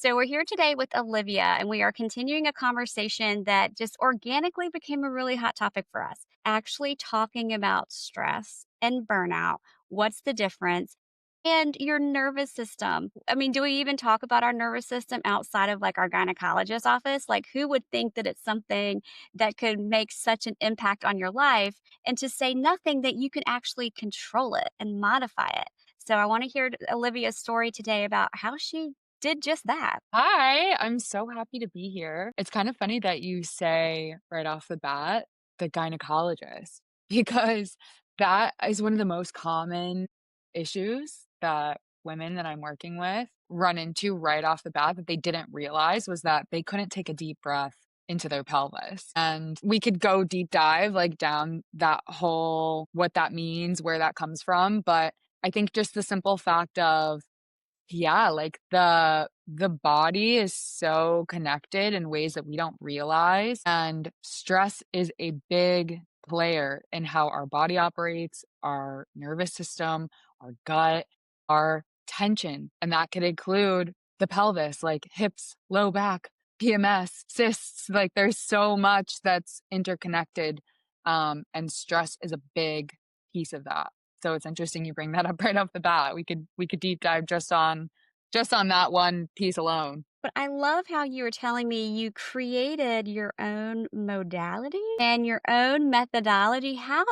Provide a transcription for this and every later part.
So, we're here today with Olivia, and we are continuing a conversation that just organically became a really hot topic for us. Actually, talking about stress and burnout. What's the difference? And your nervous system. I mean, do we even talk about our nervous system outside of like our gynecologist office? Like, who would think that it's something that could make such an impact on your life? And to say nothing that you can actually control it and modify it. So, I want to hear Olivia's story today about how she did just that. Hi, I'm so happy to be here. It's kind of funny that you say right off the bat, the gynecologist, because that is one of the most common issues that women that I'm working with run into right off the bat that they didn't realize was that they couldn't take a deep breath into their pelvis. And we could go deep dive like down that whole what that means, where that comes from. But I think just the simple fact of yeah, like the body is so connected in ways that we don't realize, and stress is a big player in how our body operates, our nervous system, our gut, our tension, and that could include the pelvis, like hips, low back, PMS, cysts, like there's so much that's interconnected, and stress is a big piece of that. So it's interesting you bring that up right off the bat. We could deep dive just on that one piece alone. But I love how you were telling me you created your own modality and your own methodology. How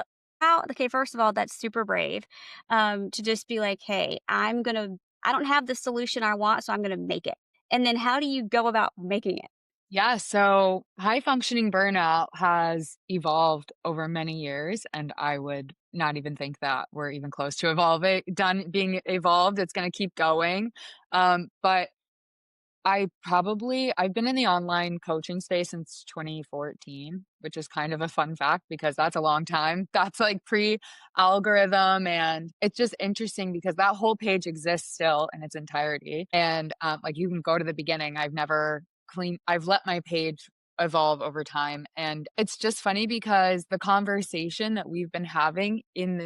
okay, first of all, that's super brave. To just be like, hey, I don't have the solution I want, so I'm gonna make it. And then how do you go about making it? Yeah, so high functioning burnout has evolved over many years, and I would not even think that we're even close to being evolved. It's going to keep going. But I've been in the online coaching space since 2014, which is kind of a fun fact because that's a long time. That's like pre-algorithm, and it's just interesting because that whole page exists still in its entirety. And like you can go to the beginning. I've let my page evolve over time, and it's just funny because the conversation that we've been having in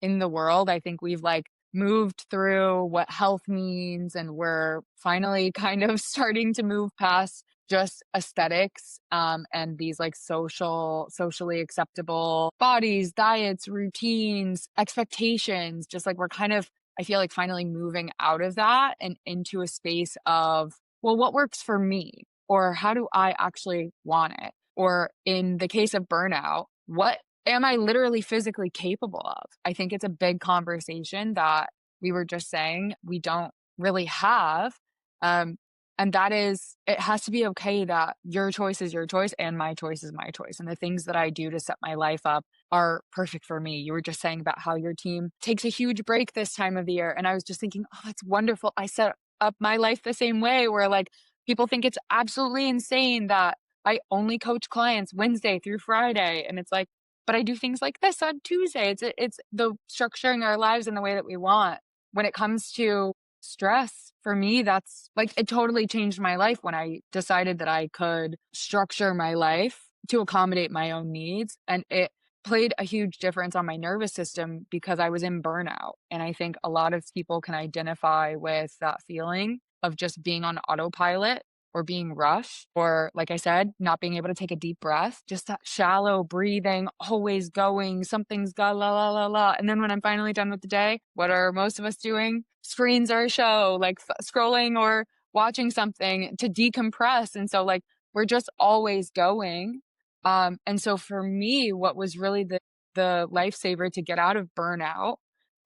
the world, I think we've like moved through what health means, and we're finally kind of starting to move past just aesthetics, and these like socially acceptable bodies, diets, routines, expectations. Just like we're kind of, I feel like finally moving out of that and into a space of, well, what works for me? Or how do I actually want it? Or in the case of burnout, what am I literally physically capable of? I think it's a big conversation that we were just saying we don't really have. Um, and that is, it has to be okay that your choice is your choice and my choice is my choice. And the things that I do to set my life up are perfect for me. You were just saying about how your team takes a huge break this time of the year. And I was just thinking, oh, that's wonderful. I set up my life the same way where like people think it's absolutely insane that I only coach clients Wednesday through Friday. And it's like, but I do things like this on Tuesday. It's the structuring our lives in the way that we want. When it comes to stress, for me, that's like it totally changed my life when I decided that I could structure my life to accommodate my own needs. And it played a huge difference on my nervous system because I was in burnout. And I think a lot of people can identify with that feeling of just being on autopilot or being rushed, or like I said, not being able to take a deep breath, just that shallow breathing, always going, something's got la la la la. And then when I'm finally done with the day, what are most of us doing? Screens or a show, like scrolling or watching something to decompress. And so like we're just always going. And so for me, what was really the lifesaver to get out of burnout,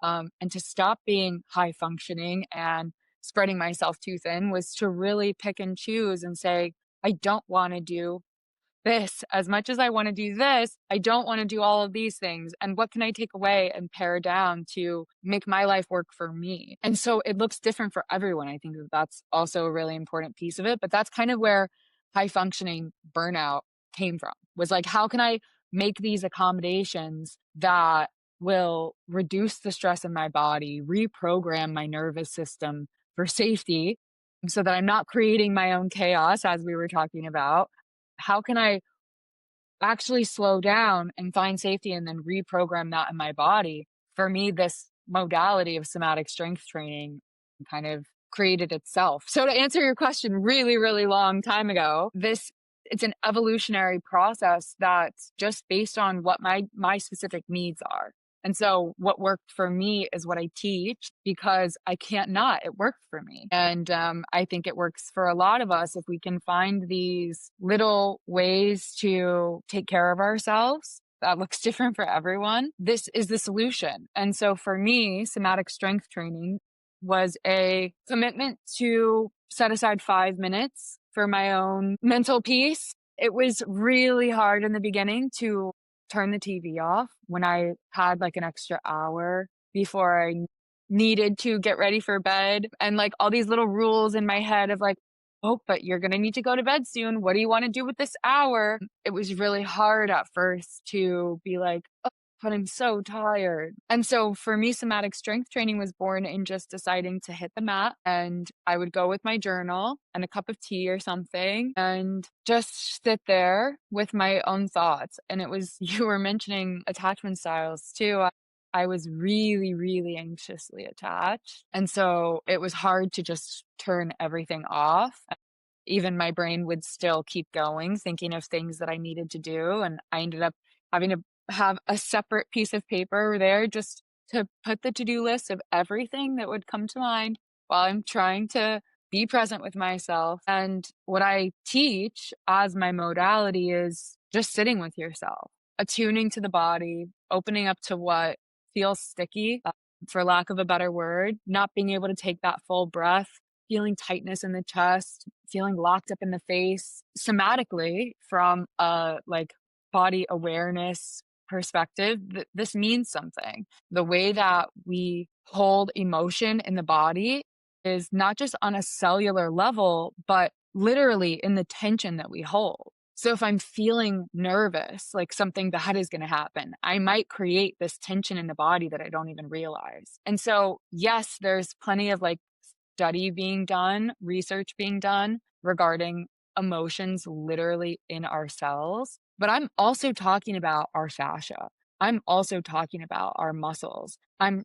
and to stop being high functioning and spreading myself too thin was to really pick and choose and say, I don't want to do this as much as I want to do this. I don't want to do all of these things. And what can I take away and pare down to make my life work for me? And so it looks different for everyone. I think that that's also a really important piece of it. But that's kind of where high functioning burnout came from, was like, how can I make these accommodations that will reduce the stress in my body, reprogram my nervous system for safety so that I'm not creating my own chaos, as we were talking about. How can I actually slow down and find safety and then reprogram that in my body? For me, this modality of somatic strength training kind of created itself. So to answer your question really, really long time ago, it's an evolutionary process that's just based on what my specific needs are. And so what worked for me is what I teach because I can't not. It worked for me. And I think it works for a lot of us if we can find these little ways to take care of ourselves. That looks different for everyone. This is the solution. And so for me, somatic strength training was a commitment to set aside 5 minutes for my own mental peace. It was really hard in the beginning to turn the TV off when I had like an extra hour before I needed to get ready for bed, and like all these little rules in my head of like, oh, but you're going to need to go to bed soon. What do you want to do with this hour? It was really hard at first to be like, oh, but I'm so tired. And so for me, somatic strength training was born in just deciding to hit the mat. And I would go with my journal and a cup of tea or something and just sit there with my own thoughts. And it was, you were mentioning attachment styles too. I was really, really anxiously attached. And so it was hard to just turn everything off. Even my brain would still keep going, thinking of things that I needed to do. And I ended up having to have a separate piece of paper there just to put the to-do list of everything that would come to mind while I'm trying to be present with myself. And what I teach as my modality is just sitting with yourself, attuning to the body, opening up to what feels sticky, for lack of a better word, not being able to take that full breath, feeling tightness in the chest, feeling locked up in the face, somatically from a like body awareness perspective. This means something. The way that we hold emotion in the body is not just on a cellular level, but literally in the tension that we hold. So if I'm feeling nervous, like something bad is going to happen, I might create this tension in the body that I don't even realize. And so, yes, there's plenty of like study being done, research being done regarding emotions literally in our cells. But I'm also talking about our fascia. I'm also talking about our muscles. I'm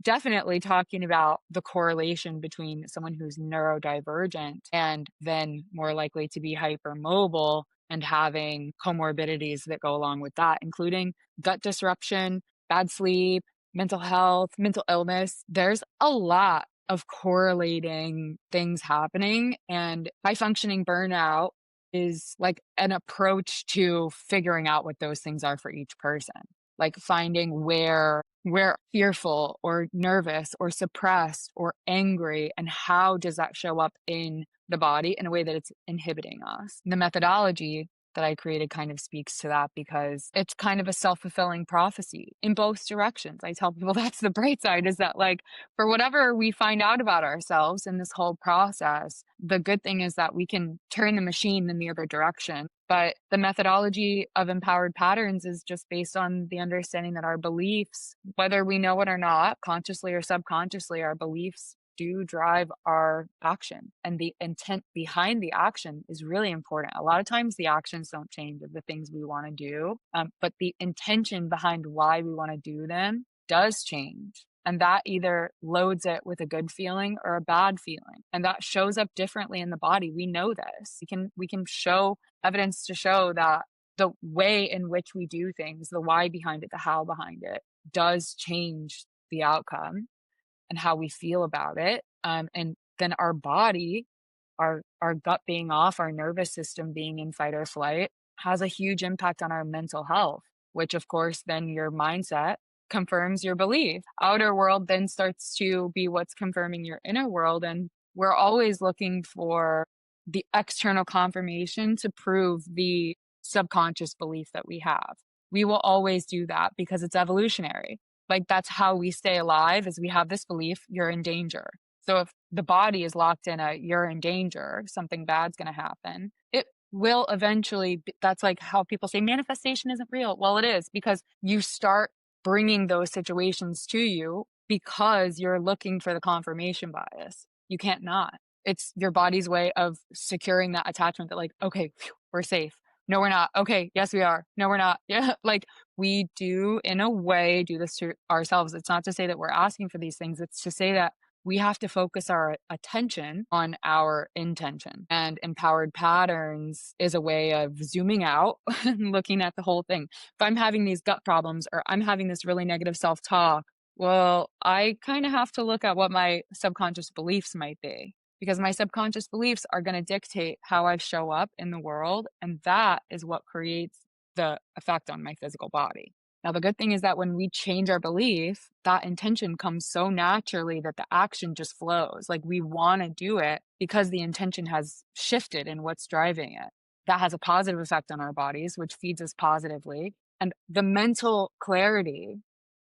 definitely talking about the correlation between someone who's neurodivergent and then more likely to be hypermobile and having comorbidities that go along with that, including gut disruption, bad sleep, mental health, mental illness. There's a lot of correlating things happening, and high functioning burnout is like an approach to figuring out what those things are for each person, like finding where we're fearful or nervous or suppressed or angry, and how does that show up in the body in a way that it's inhibiting us. The methodology that I created kind of speaks to that because it's kind of a self-fulfilling prophecy in both directions. I tell people that's the bright side, is that like for whatever we find out about ourselves in this whole process, the good thing is that we can turn the machine in the other direction. But the methodology of empowered patterns is just based on the understanding that our beliefs, whether we know it or not, consciously or subconsciously, our beliefs do drive our action, and the intent behind the action is really important. A lot of times the actions don't change of the things we want to do, but the intention behind why we want to do them does change. And that either loads it with a good feeling or a bad feeling. And that shows up differently in the body. We know this. We can show evidence to show that the way in which we do things, the why behind it, the how behind it, does change the outcome and how we feel about it. And then our body, our gut being off, our nervous system being in fight or flight, has a huge impact on our mental health, which of course then your mindset confirms your belief. Outer world then starts to be what's confirming your inner world. And we're always looking for the external confirmation to prove the subconscious belief that we have. We will always do that because it's evolutionary. Like that's how we stay alive, is we have this belief, you're in danger. So if the body is locked in a you're in danger, something bad's going to happen, it will eventually that's like how people say manifestation isn't real. Well, it is, because you start bringing those situations to you because you're looking for the confirmation bias. You can't not. It's your body's way of securing that attachment that like, okay, phew, we're safe. No, we're not. Okay, yes, we are. No, we're not. Yeah, like we do in a way do this to ourselves. It's not to say that we're asking for these things. It's to say that we have to focus our attention on our intention. And empowered patterns is a way of zooming out and looking at the whole thing. If I'm having these gut problems or I'm having this really negative self talk, well, I kind of have to look at what my subconscious beliefs might be, because my subconscious beliefs are going to dictate how I show up in the world. And that is what creates the effect on my physical body. Now, the good thing is that when we change our belief, that intention comes so naturally that the action just flows. Like we want to do it because the intention has shifted in what's driving it. That has a positive effect on our bodies, which feeds us positively. And the mental clarity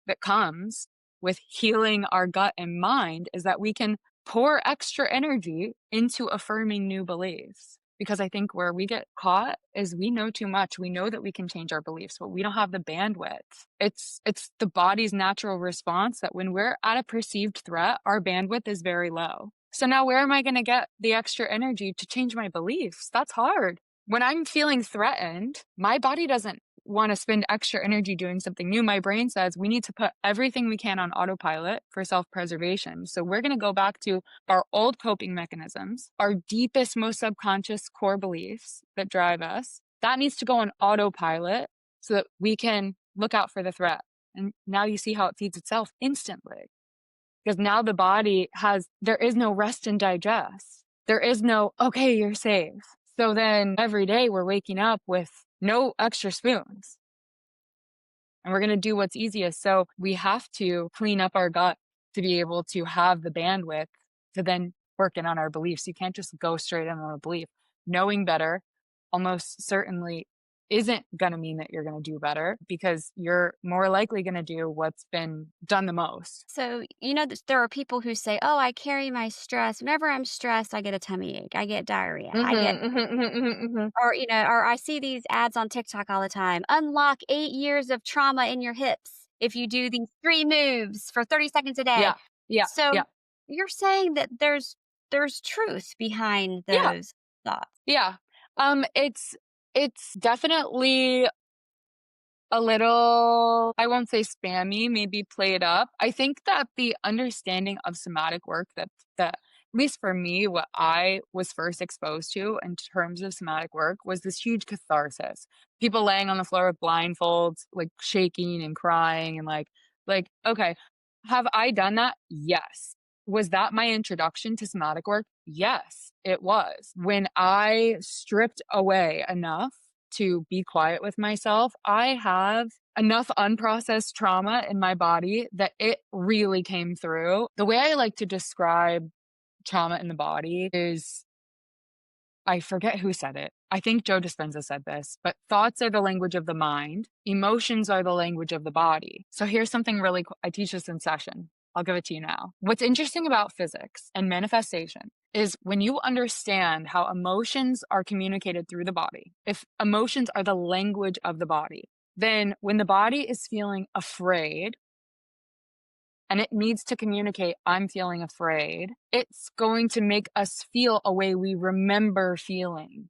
that comes with healing our gut and mind is that we can pour extra energy into affirming new beliefs. Because I think where we get caught is we know too much. We know that we can change our beliefs, but we don't have the bandwidth. It's the body's natural response that when we're at a perceived threat, our bandwidth is very low. So now where am I going to get the extra energy to change my beliefs? That's hard. When I'm feeling threatened, my body doesn't want to spend extra energy doing something new. My brain says we need to put everything we can on autopilot for self-preservation. So we're going to go back to our old coping mechanisms, our deepest, most subconscious core beliefs that drive us. That needs to go on autopilot so that we can look out for the threat. And now you see how it feeds itself instantly. Because now the body there is no rest and digest. There is no, okay, you're safe. So then every day we're waking up with no extra spoons. And we're going to do what's easiest. So we have to clean up our gut to be able to have the bandwidth to then work in on our beliefs. You can't just go straight in on a belief. Knowing better almost certainly isn't going to mean that you're going to do better, because you're more likely going to do what's been done the most. So, there are people who say, oh, I carry my stress. Whenever I'm stressed, I get a tummy ache. I get diarrhea. Or I see these ads on TikTok all the time. Unlock 8 years of trauma in your hips if you do these 3 moves for 30 seconds a day. Yeah. Yeah. So Yeah. you're saying that there's truth behind Yeah. those thoughts. Yeah. It's definitely a little, I won't say spammy, maybe played up. I think that the understanding of somatic work that at least for me, what I was first exposed to in terms of somatic work was this huge catharsis. People laying on the floor with blindfolds, like shaking and crying and like, okay, have I done that? Yes. Was that my introduction to somatic work? Yes, it was. When I stripped away enough to be quiet with myself, I have enough unprocessed trauma in my body that it really came through. The way I like to describe trauma in the body is, I forget who said it. I think Joe Dispenza said this, but thoughts are the language of the mind. Emotions are the language of the body. So here's something really cool. I teach this in session. I'll give it to you now. What's interesting about physics and manifestation is when you understand how emotions are communicated through the body, if emotions are the language of the body, then when the body is feeling afraid, and it needs to communicate, I'm feeling afraid, it's going to make us feel a way we remember feeling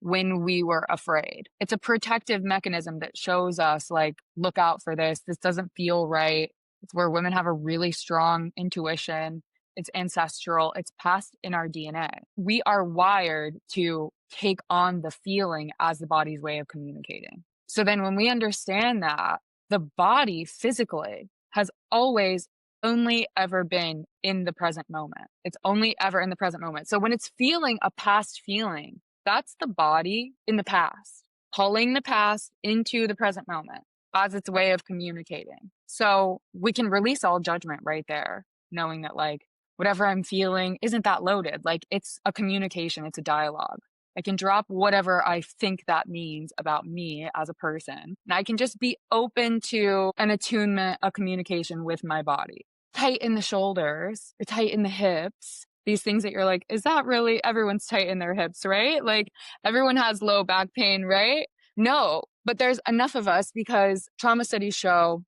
when we were afraid. It's a protective mechanism that shows us, like, look out for this. This doesn't feel right. It's where women have a really strong intuition. It's ancestral. It's passed in our DNA. We are wired to take on the feeling as the body's way of communicating. So then when we understand that, the body physically has always only ever been in the present moment. It's only ever in the present moment. So when it's feeling a past feeling, that's the body in the past, pulling the past into the present moment as its way of communicating. So we can release all judgment right there, knowing that, like, whatever I'm feeling isn't that loaded. Like, it's a communication, it's a dialogue. I can drop whatever I think that means about me as a person. And I can just be open to an attunement, a communication with my body. Tight in the shoulders, or tight in the hips. These things that you're like, is that really, everyone's tight in their hips, right? Like, everyone has low back pain, right? No, but there's enough of us, because trauma studies show,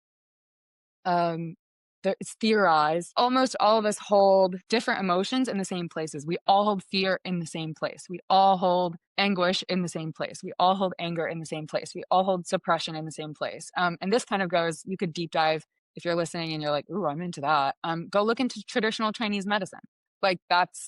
it's theorized, almost all of us hold different emotions in the same places. We all hold fear in the same place. We all hold anguish in the same place. We all hold anger in the same place. We all hold suppression in the same place. And this kind of goes, you could deep dive if you're listening and you're like, ooh, I'm into that, go look into traditional Chinese medicine. Like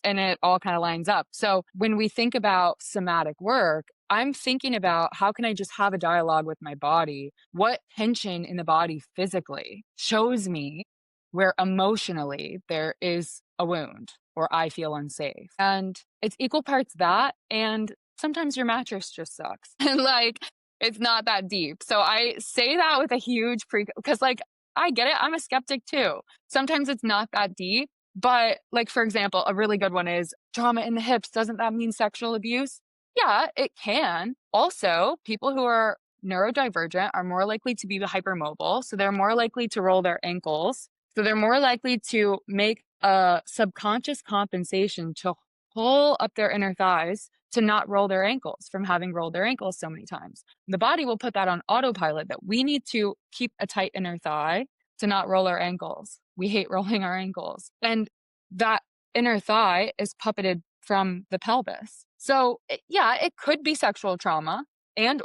and it all kind of lines up. So when we think about somatic work, I'm thinking about how can I just have a dialogue with my body? What tension in the body physically shows me where emotionally there is a wound or I feel unsafe. And it's equal parts that, and sometimes your mattress just sucks. And like, it's not that deep. So I say that with a huge because like, I get it. I'm a skeptic too. Sometimes it's not that deep. But like, for example, a really good one is trauma in the hips. Doesn't that mean sexual abuse? Yeah, it can. Also, people who are neurodivergent are more likely to be hypermobile. So they're more likely to roll their ankles. So they're more likely to make a subconscious compensation to pull up their inner thighs to not roll their ankles from having rolled their ankles so many times. The body will put that on autopilot that we need to keep a tight inner thigh to not roll our ankles. We hate rolling our ankles. And that inner thigh is puppeted from the pelvis. So yeah, it could be sexual trauma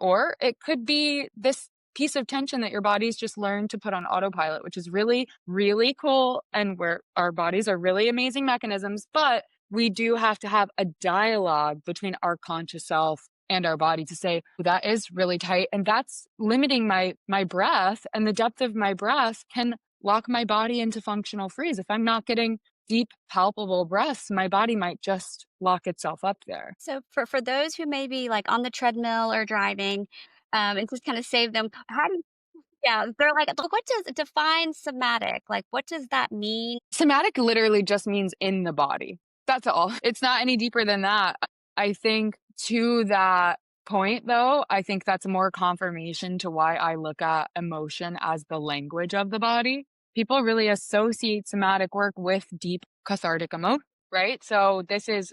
or it could be this piece of tension that your body's just learned to put on autopilot, which is really, really cool. And where our bodies are really amazing mechanisms, but we do have to have a dialogue between our conscious self and our body to say, that is really tight. And that's limiting my breath, and the depth of my breath can lock my body into functional freeze. If I'm not getting deep, palpable breaths, my body might just lock itself up there. So for those who may be like on the treadmill or driving, and just kind of save them, how do yeah, they're like, what does define somatic? Like, what does that mean? Somatic literally just means in the body. That's all. It's not any deeper than that. I think to that point, though, I think that's more confirmation to why I look at emotion as the language of the body. People really associate somatic work with deep cathartic emotion, right? So this is,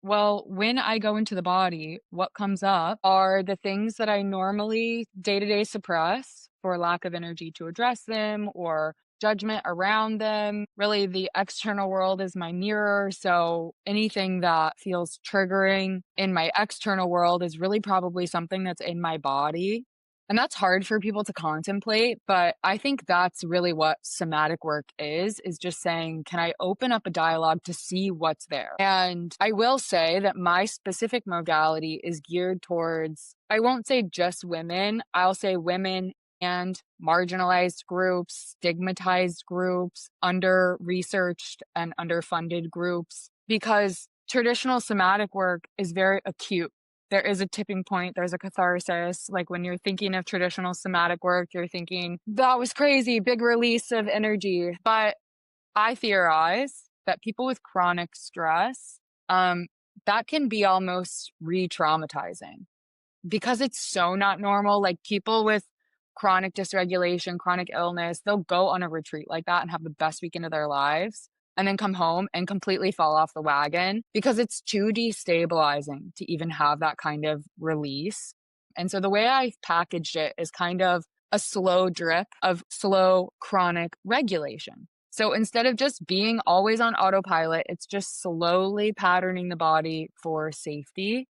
well, when I go into the body, what comes up are the things that I normally day to day suppress for lack of energy to address them or judgment around them. Really, the external world is my mirror. So anything that feels triggering in my external world is really probably something that's in my body. And that's hard for people to contemplate, but I think that's really what somatic work is just saying, can I open up a dialogue to see what's there? And I will say that my specific modality is geared towards, I won't say just women, I'll say women and marginalized groups, stigmatized groups, under researched and underfunded groups, because traditional somatic work is very acute. There is a tipping point, there's a catharsis. Like when you're thinking of traditional somatic work, you're thinking, that was crazy, big release of energy. But I theorize that people with chronic stress, that can be almost re-traumatizing because it's so not normal. Like people with chronic dysregulation, chronic illness, they'll go on a retreat like that and have the best weekend of their lives and then come home and completely fall off the wagon because it's too destabilizing to even have that kind of release. And so the way I packaged it is kind of a slow drip of slow chronic regulation. So instead of just being always on autopilot, it's just slowly patterning the body for safety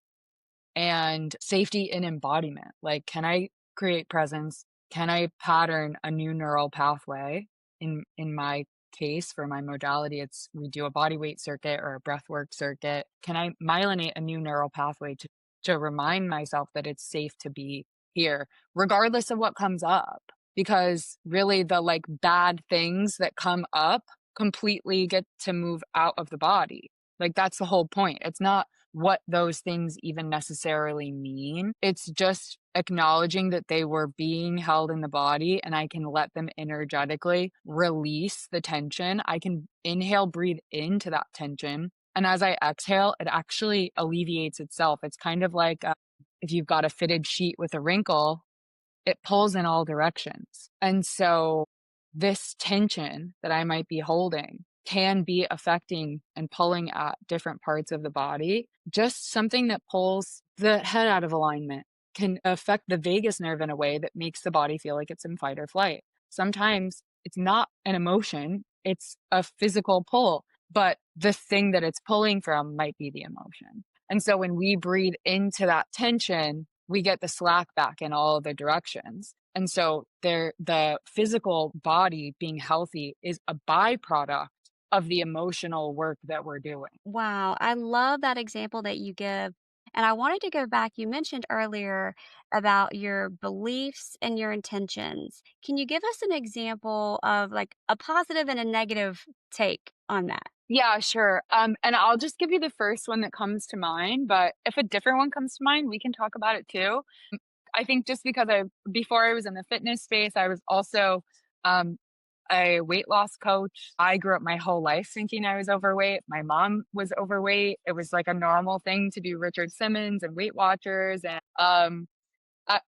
and safety in embodiment. Like, can I create presence? Can I pattern a new neural pathway? In my case, for my modality, it's we do a body weight circuit or a breath work circuit. Can I myelinate a new neural pathway to remind myself that it's safe to be here, regardless of what comes up? Because really the like bad things that come up completely get to move out of the body. Like that's the whole point. It's not what those things even necessarily mean. It's just acknowledging that they were being held in the body and I can let them energetically release the tension. I can inhale, breathe into that tension. And as I exhale, it actually alleviates itself. It's kind of like if you've got a fitted sheet with a wrinkle, it pulls in all directions. And so this tension that I might be holding can be affecting and pulling at different parts of the body. Just something that pulls the head out of alignment can affect the vagus nerve in a way that makes the body feel like it's in fight or flight. Sometimes it's not an emotion, it's a physical pull, but the thing that it's pulling from might be the emotion. And so when we breathe into that tension, we get the slack back in all other directions. And so the physical body being healthy is a byproduct of the emotional work that we're doing. Wow, I love that example that you give. And I wanted to go back. You mentioned earlier about your beliefs and your intentions. Can you give us an example of like a positive and a negative take on that? Yeah, sure. And I'll just give you the first one that comes to mind, but if a different one comes to mind, we can talk about it too. I think just because before I was in the fitness space, I was also um, a weight loss coach. I grew up my whole life thinking I was overweight. My mom was overweight. It was like a normal thing to do Richard Simmons and Weight Watchers. And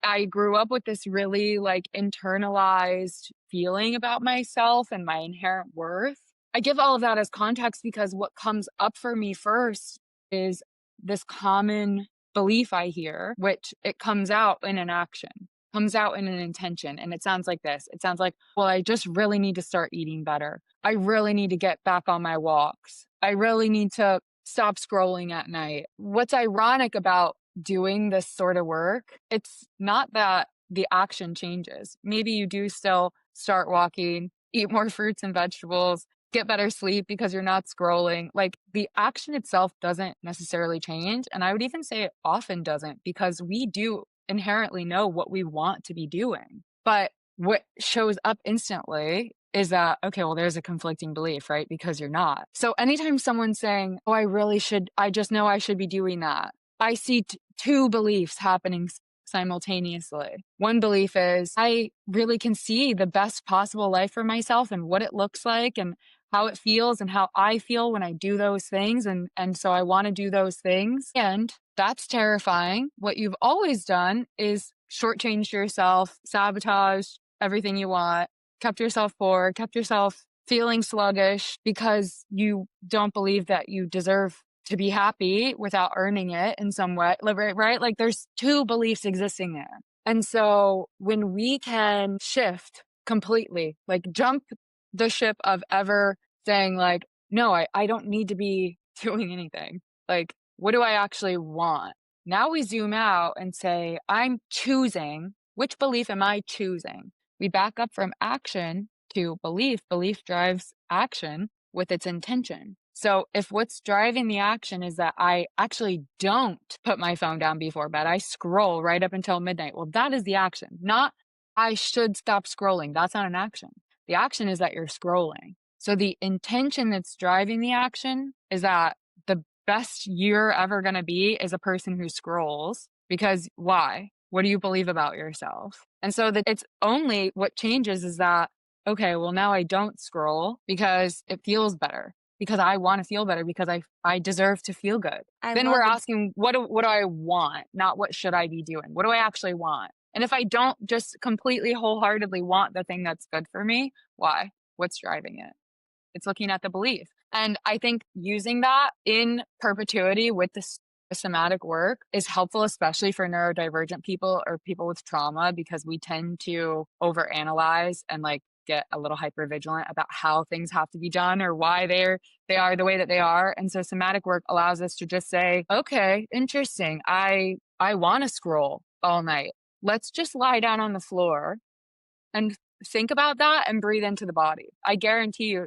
I grew up with this really like internalized feeling about myself and my inherent worth. I give all of that as context because what comes up for me first is this common belief I hear, which it comes out in an action, comes out in an intention. And it sounds like this. It sounds like, well, I just really need to start eating better. I really need to get back on my walks. I really need to stop scrolling at night. What's ironic about doing this sort of work, it's not that the action changes. Maybe you do still start walking, eat more fruits and vegetables, get better sleep because you're not scrolling. Like the action itself doesn't necessarily change. And I would even say it often doesn't because we do inherently know what we want to be doing. But what shows up instantly is that, okay, well, there's a conflicting belief, right? Because you're not. So anytime someone's saying, oh, I just know I should be doing that. I see two beliefs happening simultaneously. One belief is I really can see the best possible life for myself and what it looks like and how it feels and how I feel when I do those things. And so I want to do those things. And that's terrifying. What you've always done is shortchanged yourself, sabotaged everything you want, kept yourself poor, kept yourself feeling sluggish because you don't believe that you deserve to be happy without earning it in some way, right? Like there's two beliefs existing there. And so when we can shift completely, like jump the ship of ever saying like, no, I don't need to be doing anything. Like, what do I actually want? Now we zoom out and say, I'm choosing. Which belief am I choosing? We back up from action to belief. Belief drives action with its intention. So if what's driving the action is that I actually don't put my phone down before bed, I scroll right up until midnight. Well, that is the action, not I should stop scrolling. That's not an action. The action is that you're scrolling. So the intention that's driving the action is that the best you're ever going to be is a person who scrolls because why? What do you believe about yourself? And so that it's only what changes is that, okay, well, now I don't scroll because it feels better, because I want to feel better, because I deserve to feel good. I Then love we're the asking, what do I want? Not what should I be doing? What do I actually want? And if I don't just completely wholeheartedly want the thing that's good for me, why? What's driving it? It's looking at the belief. And I think using that in perpetuity with the somatic work is helpful, especially for neurodivergent people or people with trauma, because we tend to overanalyze and like get a little hypervigilant about how things have to be done or why they are the way that they are. And so somatic work allows us to just say, okay, interesting. I want to scroll all night. Let's just lie down on the floor and think about that and breathe into the body. I guarantee you,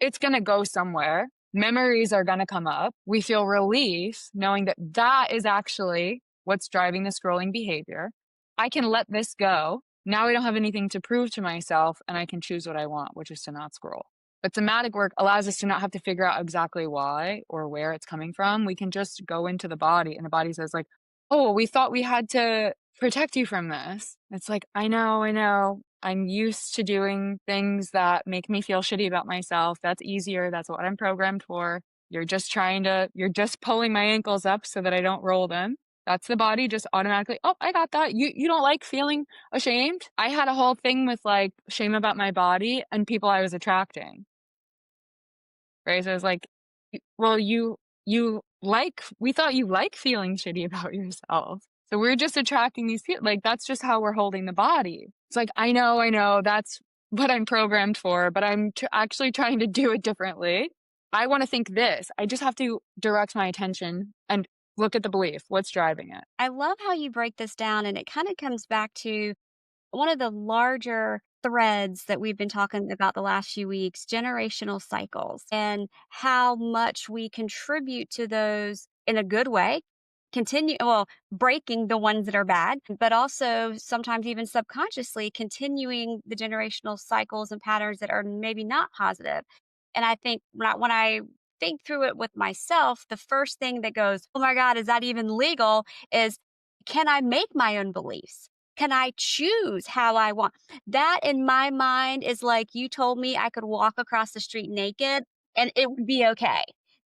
it's going to go somewhere. Memories are going to come up. We feel relief knowing that that is actually what's driving the scrolling behavior. I can let this go. Now I don't have anything to prove to myself and I can choose what I want, which is to not scroll. But somatic work allows us to not have to figure out exactly why or where it's coming from. We can just go into the body and the body says like, oh, we thought we had to protect you from this. It's like, I know. I'm used to doing things that make me feel shitty about myself. That's easier. That's what I'm programmed for. You're just pulling my ankles up so that I don't roll them. That's the body just automatically, oh, I got that. You don't like feeling ashamed? I had a whole thing with like shame about my body and people I was attracting. Right? So I was like, well, we thought you like feeling shitty about yourself. So we're just attracting these people. Like, that's just how we're holding the body. It's like, I know, that's what I'm programmed for, but I'm actually trying to do it differently. I want to think this. I just have to direct my attention and look at the belief. What's driving it? I love how you break this down, and it kind of comes back to one of the larger threads that we've been talking about the last few weeks, generational cycles and how much we contribute to those in a good way. Breaking the ones that are bad, but also sometimes even subconsciously continuing the generational cycles and patterns that are maybe not positive. And I think when I think through it with myself, the first thing that goes, oh my God, is that even legal? Is can I make my own beliefs? Can I choose how I want? That in my mind is like you told me I could walk across the street naked and it would be okay.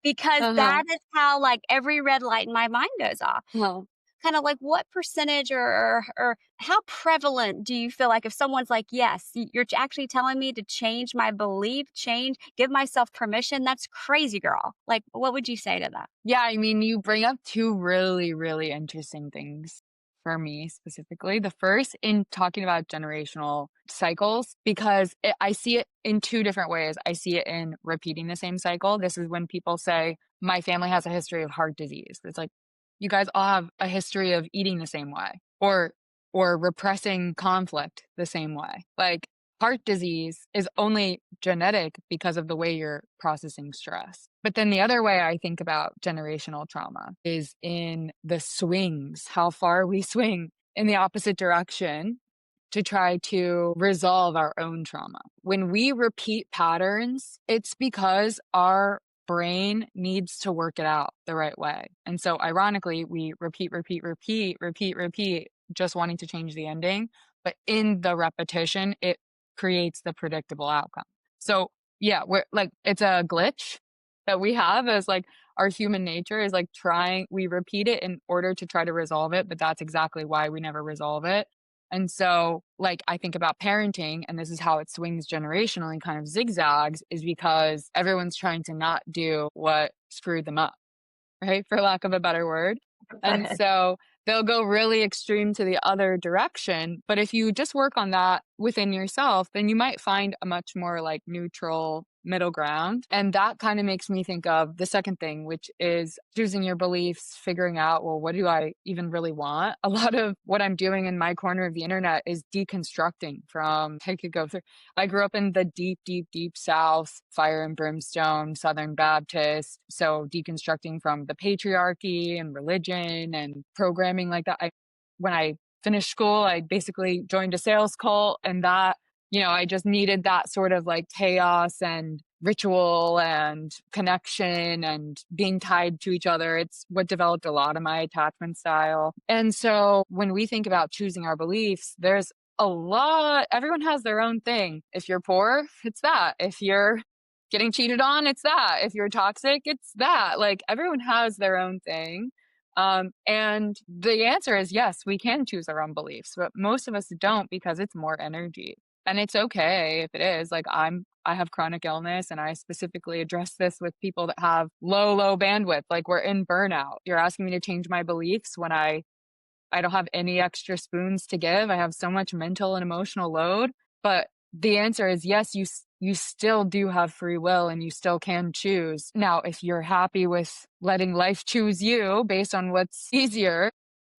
Because Uh-huh. that is how like every red light in my mind goes off. Uh-huh. Kind of like what percentage or how prevalent do you feel like if someone's like, yes, you're actually telling me to change my belief, give myself permission? That's crazy, girl. Like, what would you say to that? Yeah, I mean, you bring up two really, really interesting things for me specifically. The first, in talking about generational cycles, because I see it in two different ways. I see it in repeating the same cycle. This is when people say, my family has a history of heart disease. It's like, you guys all have a history of eating the same way or repressing conflict the same way. Like, heart disease is only genetic because of the way you're processing stress. But then the other way I think about generational trauma is in the swings, how far we swing in the opposite direction to try to resolve our own trauma. When we repeat patterns, it's because our brain needs to work it out the right way. And so ironically, we repeat, just wanting to change the ending. But in the repetition, it creates the predictable outcome. So yeah, we're like, it's a glitch that we have as like our human nature is like we repeat it in order to try to resolve it, but that's exactly why we never resolve it. And so, like, I think about parenting, and this is how it swings generationally, kind of zigzags, is because everyone's trying to not do what screwed them up, right? For lack of a better word. And so they'll go really extreme to the other direction. But if you just work on that within yourself, then you might find a much more like neutral middle ground. And that kind of makes me think of the second thing, which is choosing your beliefs, figuring out, well, what do I even really want? A lot of what I'm doing in my corner of the internet is deconstructing from, I could go through, I grew up in the deep, deep, deep South, fire and brimstone, Southern Baptist. So deconstructing from the patriarchy and religion and programming like that. When I finished school, I basically joined a sales cult, and that, I just needed that sort of like chaos and ritual and connection and being tied to each other. It's what developed a lot of my attachment style. And so when we think about choosing our beliefs, there's everyone has their own thing. If you're poor, it's that. If you're getting cheated on, it's that. If you're toxic, it's that. Like, everyone has their own thing. And the answer is yes, we can choose our own beliefs, but most of us don't because it's more energy. And it's okay if it is. Like, I have chronic illness, and I specifically address this with people that have low bandwidth. Like, we're in burnout. You're asking me to change my beliefs when I don't have any extra spoons to give. I have so much mental and emotional load. But the answer is yes, you still do have free will and you still can choose. Now, if you're happy with letting life choose you based on what's easier,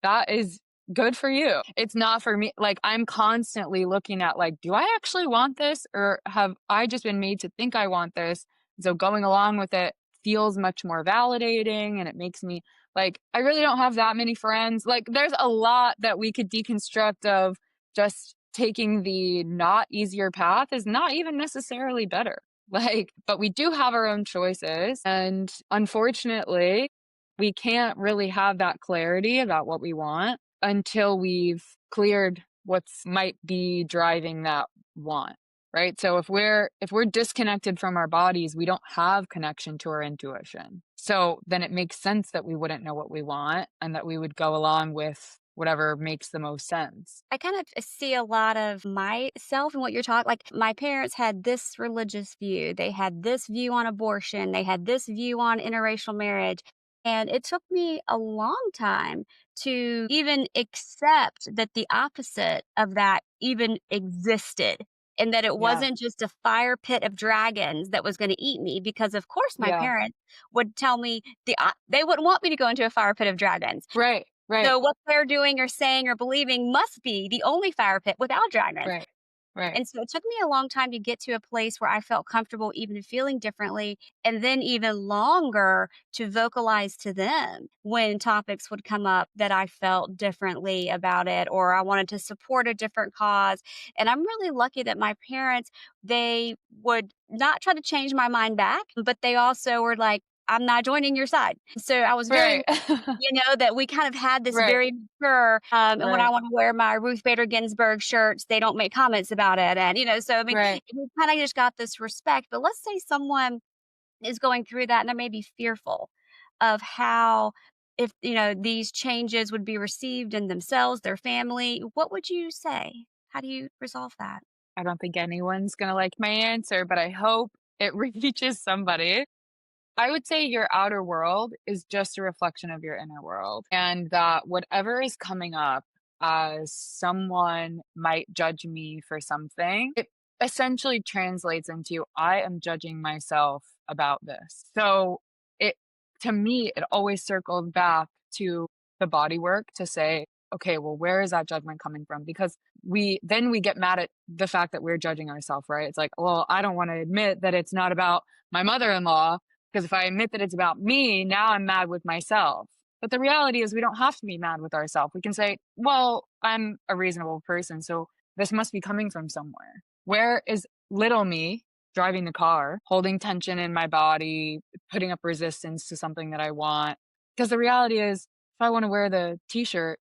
that is good for you. It's not for me. Like, I'm constantly looking at like, do I actually want this, or have I just been made to think I want this? So going along with it feels much more validating, and it makes me like, I really don't have that many friends. Like, there's a lot that we could deconstruct of just taking the not easier path is not even necessarily better. Like, but we do have our own choices. And unfortunately, we can't really have that clarity about what we want until we've cleared what's might be driving that want. Right. So if we're disconnected from our bodies, we don't have connection to our intuition. So then it makes sense that we wouldn't know what we want and that we would go along with whatever makes the most sense. I kind of see a lot of myself in what you're talking. Like, my parents had this religious view. They had this view on abortion. They had this view on interracial marriage. And it took me a long time to even accept that the opposite of that even existed, and that it Yeah. wasn't just a fire pit of dragons that was going to eat me. Because, of course, my Yeah. parents would tell me they wouldn't want me to go into a fire pit of dragons. Right. Right. So what they're doing or saying or believing must be the only fire pit without dragons. Right. Right. And so it took me a long time to get to a place where I felt comfortable even feeling differently, and then even longer to vocalize to them when topics would come up that I felt differently about it or I wanted to support a different cause. And I'm really lucky that my parents, they would not try to change my mind back, but they also were like, I'm not joining your side. So I was very Right. that we kind of had this Right. very mature, and when I Right. wanna wear my Ruth Bader Ginsburg shirts, they don't make comments about it, and, so, I mean, Right. we kinda just got this respect, but let's say someone is going through that and they're maybe fearful of how if, these changes would be received in themselves, their family, what would you say? How do you resolve that? I don't think anyone's gonna like my answer, but I hope it reaches somebody. I would say your outer world is just a reflection of your inner world, and that whatever is coming up as someone might judge me for something, it essentially translates into I am judging myself about this. So it to me, it always circled back to the body work to say, okay, well, where is that judgment coming from? Because we get mad at the fact that we're judging ourselves, right? It's like, well, I don't want to admit that it's not about my mother-in-law because if I admit that it's about me, now I'm mad with myself. But the reality is, we don't have to be mad with ourselves. We can say, well, I'm a reasonable person, so this must be coming from somewhere. Where is little me driving the car, holding tension in my body, putting up resistance to something that I want? Because the reality is, if I want to wear the t shirt,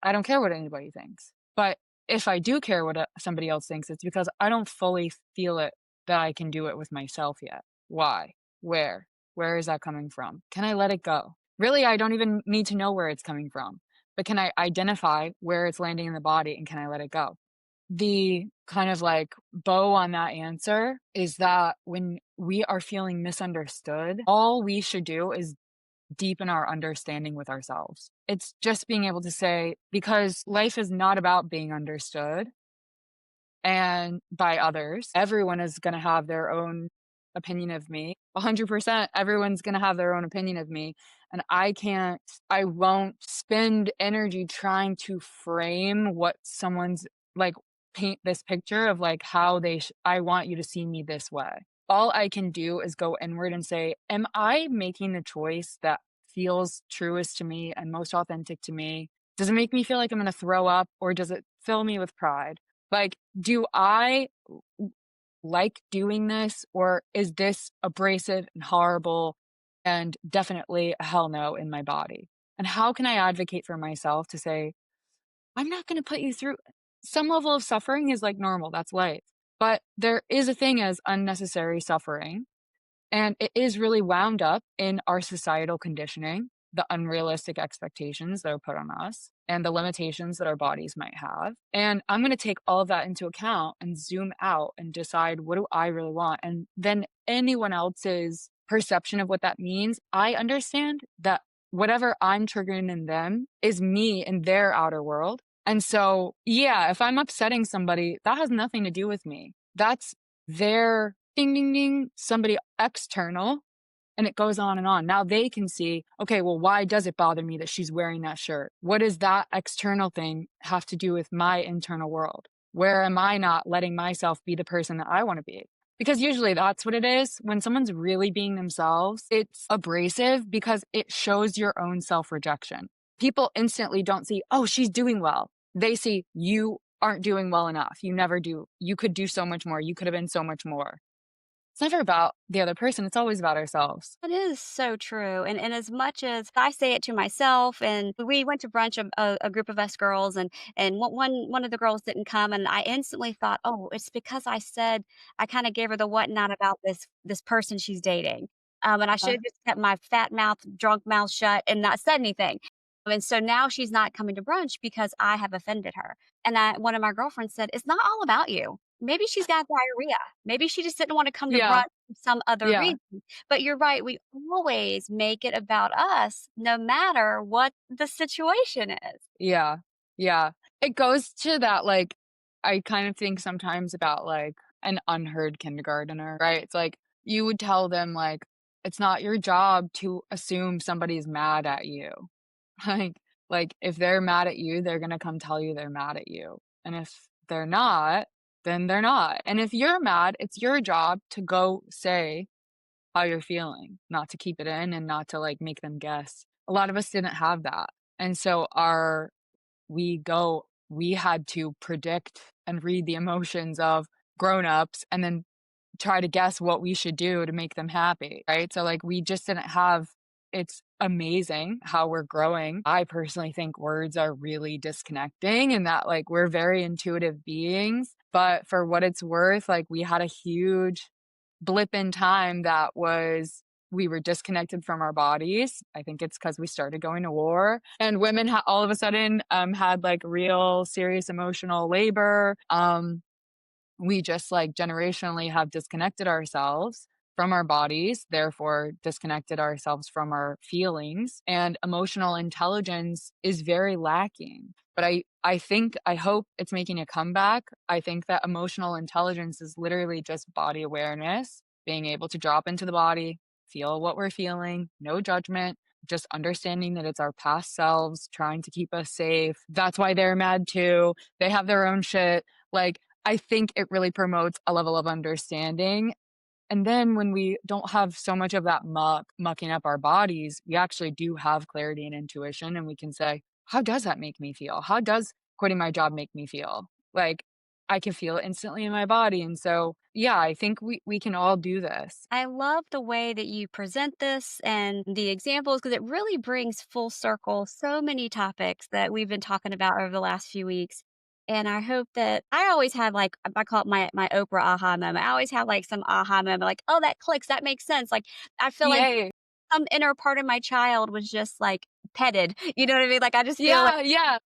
I don't care what anybody thinks. But if I do care what somebody else thinks, it's because I don't fully feel it that I can do it with myself yet. Why? Where? Where is that coming from? Can I let it go? Really, I don't even need to know where it's coming from, but can I identify where it's landing in the body and can I let it go? The kind of like bow on that answer is that when we are feeling misunderstood, all we should do is deepen our understanding with ourselves. It's just being able to say, because life is not about being understood and by others. Everyone is going to have their own opinion of me. 100%. Everyone's going to have their own opinion of me. And I won't spend energy trying to frame what someone's like, paint this picture of like how I want you to see me this way. All I can do is go inward and say, am I making the choice that feels truest to me and most authentic to me? Does it make me feel like I'm going to throw up or does it fill me with pride? Like, do I like doing this or is this abrasive and horrible and definitely a hell no in my body? And how can I advocate for myself to say, I'm not going to put you through some level of suffering is like normal, that's life. But there is a thing as unnecessary suffering and it is really wound up in our societal conditioning, the unrealistic expectations that are put on us, and the limitations that our bodies might have. And I'm going to take all of that into account and zoom out and decide what do I really want. And then anyone else's perception of what that means, I understand that whatever I'm triggering in them is me in their outer world. And so, yeah, if I'm upsetting somebody, that has nothing to do with me. That's their ding, ding, ding, somebody external, and it goes on and on. Now they can see, okay, well, why does it bother me that she's wearing that shirt? What does that external thing have to do with my internal world? Where am I not letting myself be the person that I want to be? Because usually that's what it is. When someone's really being themselves, it's abrasive because it shows your own self rejection. People instantly don't see, oh, she's doing well. They see you aren't doing well enough. You never do. You could do so much more. You could have been so much more. It's never about the other person, it's always about ourselves. It is so true, and as much as I say it to myself, and we went to brunch, a group of us girls, and one of the girls didn't come, and I instantly thought, "Oh, it's because I kinda gave her the whatnot about this person she's dating, and I Uh, should've just kept my fat mouth, drunk mouth shut and not said anything." And so now she's not coming to brunch because I have offended her, and one of my girlfriends said, "It's not all about you. Maybe she's got diarrhea. Maybe she just didn't wanna come to yeah, brunch for some other yeah, reason." But you're right, we always make it about us no matter what the situation is. yeah, yeah. It goes to that, like, I kind of think sometimes about, like, an unheard kindergartner, right? It's like, you would tell them, like, "It's not your job to assume somebody's mad at you." Like, Like, if they're mad at you, they're gonna come tell you they're mad at you. And if they're not, then they're not. And if you're mad, it's your job to go say how you're feeling, not to keep it in and not to, like, make them guess. A lot of us didn't have that. And so we had to predict and read the emotions of grown-ups and then try to guess what we should do to make them happy, right? So, like, we just didn't have it's amazing how we're growing. I personally think words are really disconnecting and that, like, we're very intuitive beings, but for what it's worth, like, we had a huge blip in time that was we were disconnected from our bodies. I think it's because we started going to war, and women all of a sudden, had, like, real serious emotional labor, we just like generationally have disconnected ourselves from our bodies, therefore disconnected ourselves from our feelings, and emotional intelligence is very lacking. But I hope it's making a comeback. I think that emotional intelligence is literally just body awareness, being able to drop into the body, feel what we're feeling, no judgment, just understanding that it's our past selves trying to keep us safe. That's why they're mad too. They have their own shit. Like, I think it really promotes a level of understanding. And then when we don't have so much of that mucking up our bodies, we actually do have clarity and intuition, and we can say, how does that make me feel? How does quitting my job make me feel? Like, I can feel it instantly in my body. And so, yeah, I think we can all do this. I love the way that you present this and the examples because it really brings full circle so many topics that we've been talking about over the last few weeks. And I hope that I always have like I call it my Oprah aha moment. I always have like some aha moment, like, oh, that clicks, that makes sense. Like I feel like Yay. some inner part of my child was just like petted. You know what I mean? Like I just feel like Yeah,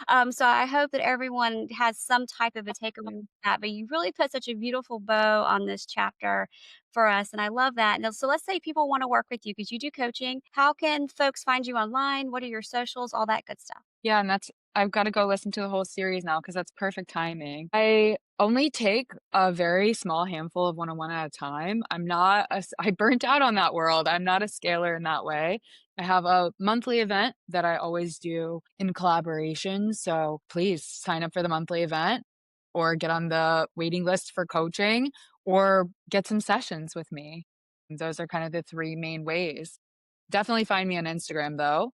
yeah. so I hope that everyone has some type of a takeaway from that, but you really put such a beautiful bow on this chapter for us, and I love that. Now, so let's say people want to work with you because you do coaching. How can folks find you online? What are your socials? All that good stuff. Yeah, and that's I've gotta go listen to the whole series now because that's perfect timing. I only take a very small handful of one-on-one at a time. I'm not a s I burnt out on that world. I'm not a scaler in that way. I have a monthly event that I always do in collaboration, so please sign up for the monthly event or get on the waiting list for coaching or get some sessions with me. Those are kind of the 3 main ways. Definitely find me on Instagram, though.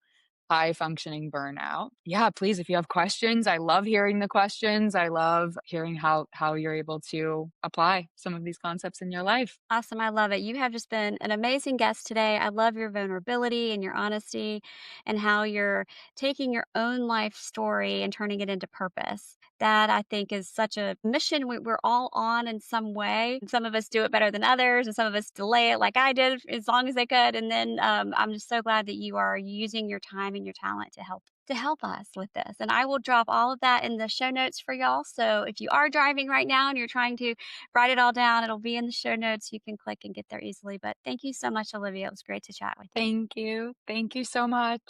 High functioning burnout. Yeah, please, if you have questions, I love hearing the questions. I love hearing how you're able to apply some of these concepts in your life. Awesome. I love it. You have just been an amazing guest today. I love your vulnerability and your honesty and how you're taking your own life story and turning it into purpose. That I think is such a mission we're all on in some way. Some of us do it better than others, and some of us delay it like I did as long as they could. And then I'm just so glad that you are using your time and your talent to help us with this. And I will drop all of that in the show notes for y'all. So if you are driving right now and you're trying to write it all down. It'll be in the show notes. You can click and get there easily. But thank you so much, Olivia. It was great to chat with you. Thank you. Thank you so much.